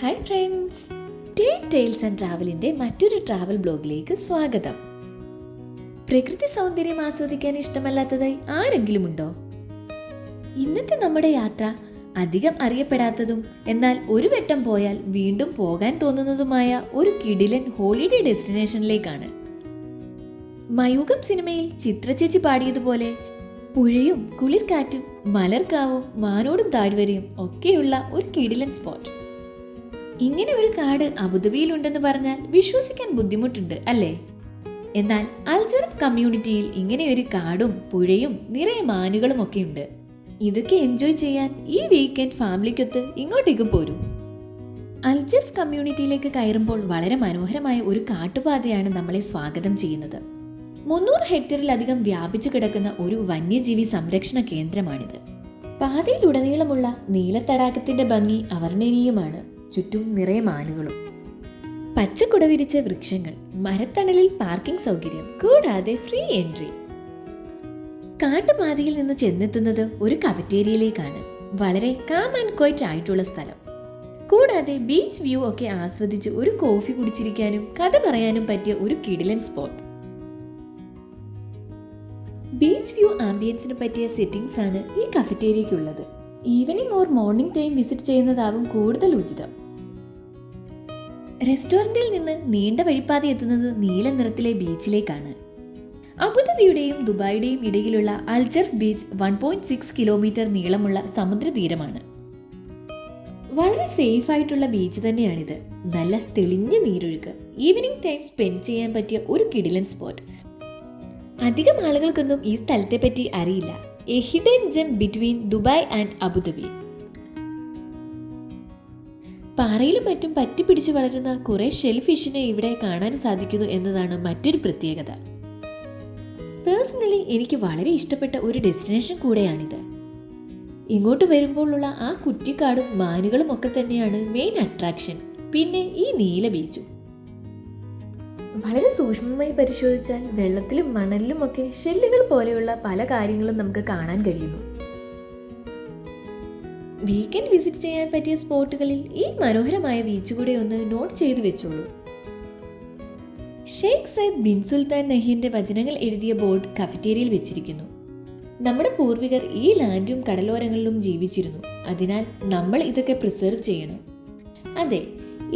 Hi friends, tales and ട്രാവലിൻ്റെ മറ്റൊരു travel ബ്ലോഗിലേക്ക് സ്വാഗതം. പ്രകൃതി സൗന്ദര്യം ആസ്വദിക്കാൻ ഇഷ്ടമല്ലാത്തതായി ആരെങ്കിലും ഉണ്ടോ? ഇന്നത്തെ നമ്മുടെ യാത്ര അധികം അറിയപ്പെടാത്തതും എന്നാൽ ഒരു വട്ടം പോയാൽ വീണ്ടും പോകാൻ തോന്നുന്നതുമായ ഒരു കിടിലൻ ഹോളിഡേ ഡെസ്റ്റിനേഷനിലേക്കാണ്. മയൂകം സിനിമയിൽ ചിത്രചേച്ചി പാടിയതുപോലെ പുഴയും കുളിർക്കാറ്റും മലർക്കാവും മാനോടും താഴ്വരയും ഒക്കെയുള്ള ഒരു കിടിലൻ സ്പോട്ട്. ഇങ്ങനെ ഒരു കാട് അബുദാബിയിലുണ്ടെന്ന് പറഞ്ഞാൽ വിശ്വസിക്കാൻ ബുദ്ധിമുട്ടുണ്ട് അല്ലേ? എന്നാൽ അൽജറഫ് കമ്മ്യൂണിറ്റിയിൽ ഇങ്ങനെ ഒരു കാടും പുഴയും നിറയെ മാനുകളും ഒക്കെ ഉണ്ട്. ഇതൊക്കെ എൻജോയ് ചെയ്യാൻ ഈ വീക്കെൻഡ് ഫാമിലിക്കൊത്ത് ഇങ്ങോട്ടേക്ക് പോരൂ. അൽജറഫ് കമ്മ്യൂണിറ്റിയിലേക്ക് കയറുമ്പോൾ വളരെ മനോഹരമായ ഒരു കാട്ടുപാതയാണ് നമ്മളെ സ്വാഗതം ചെയ്യുന്നത്. 300 ഹെക്ടറിലധികം വ്യാപിച്ചു കിടക്കുന്ന ഒരു വന്യജീവി സംരക്ഷണ കേന്ദ്രമാണിത്. പാതയിലുടനീളമുള്ള നീലത്തടാകത്തിന്റെ ഭംഗി അവർണ്ണനീയമാണ്. ചുറ്റും നിറയെ മാനുകളും, പച്ചക്കുട വിരിച്ച വൃക്ഷങ്ങൾ, മരത്തണലിൽ പാർക്കിംഗ് സൗകര്യം, കൂടാതെ ഫ്രീ എൻട്രി. കാട്ടുപാതയിൽ നിന്ന് ചെന്നെത്തുന്നത് ഒരു കഫറ്റേരിയയിലേക്കാണ്. വളരെ കാം ആൻഡ് ക്വയറ്റ് ആയിട്ടുള്ള സ്ഥലം. കൂടാതെ ബീച്ച് വ്യൂ ഒക്കെ ആസ്വദിച്ച് ഒരു കോഫി കുടിച്ചിരിക്കാനും കഥ പറയാനും പറ്റിയ ഒരു കിടിലൻ സ്പോട്ട്. ബീച്ച് വ്യൂ ആംബിയൻസിന് പറ്റിയ സെറ്റിംഗ്സ് ആണ് ഈ കഫറ്റേരിയയ്ക്കുള്ളത്. Evening or morning time visit ചെയ്യുന്നതാവും കൂടുതൽ ഉചിതം. റെസ്റ്റോറന്റിൽ നിന്ന് നീണ്ട വഴിപ്പാത എത്തുന്നത് നീല നിറത്തിലെ ബീച്ചിലേക്കാണ്. അബുദാബിയുടെയും ദുബായിയുടെയും ഇടയിലുള്ള അൽജർഫ് ബീച്ച് 1.6 കിലോമീറ്റർ നീളമുള്ള സമുദ്രതീരമാണ്. വളരെ സേഫ് ആയിട്ടുള്ള ബീച്ച് തന്നെയാണിത്. നല്ല തെളിഞ്ഞ നീരൊഴുക്ക്, ഈവനിങ് ടൈം സ്പെൻഡ് ചെയ്യാൻ പറ്റിയ ഒരു കിടിലൻ സ്പോട്ട്. അധികം ആളുകൾക്കൊന്നും ഈ സ്ഥലത്തെ പറ്റി അറിയില്ല. A hidden gem between Dubai and Abu Dhabi. പാറയിലും മറ്റും പറ്റിപ്പിടിച്ച് വളരുന്ന കുറെ ഷെൽ ഫിഷിനെ ഇവിടെ കാണാൻ സാധിക്കുന്നു എന്നതാണ് മറ്റൊരു പ്രത്യേകത. പേഴ്സണലി എനിക്ക് വളരെ ഇഷ്ടപ്പെട്ട ഒരു ഡെസ്റ്റിനേഷൻ കൂടെയാണിത്. ഇങ്ങോട്ട് വരുമ്പോഴുള്ള ആ കുറ്റിക്കാടും മാനുകളും ഒക്കെ തന്നെയാണ് മെയിൻ അട്രാക്ഷൻ. പിന്നെ ഈ നീല ബീച്ചും. വളരെ സൂക്ഷ്മമായി പരിശോധിച്ചാൽ വെള്ളത്തിലും മണലിലും ഒക്കെ ഷെല്ലുകൾ പോലെയുള്ള പല കാര്യങ്ങളും നമുക്ക് കാണാൻ കഴിയുന്നു. വീക്കെൻഡ് വിസിറ്റ് ചെയ്യാൻ പറ്റിയ സ്പോട്ടുകളിൽ ഈ മനോഹരമായ ബീച്ച് കൂടെ ഒന്ന് നോട്ട് ചെയ്തു വെച്ചോളൂ. ഷെയ്ഖ് സയ്യിദ് ബിൻ സുൽത്താൻ നഹ്യാന്റെ വചനങ്ങൾ എഴുതിയ ബോർഡ് കഫറ്റേരിയയിൽ വെച്ചിരിക്കുന്നു. നമ്മുടെ പൂർവികർ ഈ ലാൻഡും കടലോരങ്ങളിലും ജീവിച്ചിരുന്നു. അതിനാൽ നമ്മൾ ഇതൊക്കെ പ്രിസർവ് ചെയ്യണം. അതെ,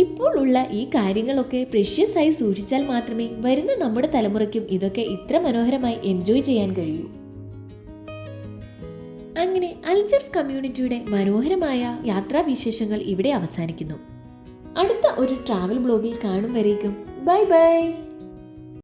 ഇപ്പോൾ ഉള്ള ഈ കാര്യങ്ങളൊക്കെ പ്രഷ്യസ് ആയി സൂക്ഷിച്ചാൽ മാത്രമേ വരുന്ന നമ്മുടെ തലമുറയ്ക്കും ഇതൊക്കെ ഇത്ര മനോഹരമായി എൻജോയ് ചെയ്യാൻ കഴിയൂ. അങ്ങനെ അൽജർഫ് കമ്മ്യൂണിറ്റിയുടെ മനോഹരമായ യാത്രാവിശേഷങ്ങൾ ഇവിടെ അവസാനിക്കുന്നു. അടുത്ത ഒരു ട്രാവൽ ബ്ലോഗിൽ കാണും വരേക്കും ബൈ ബൈ.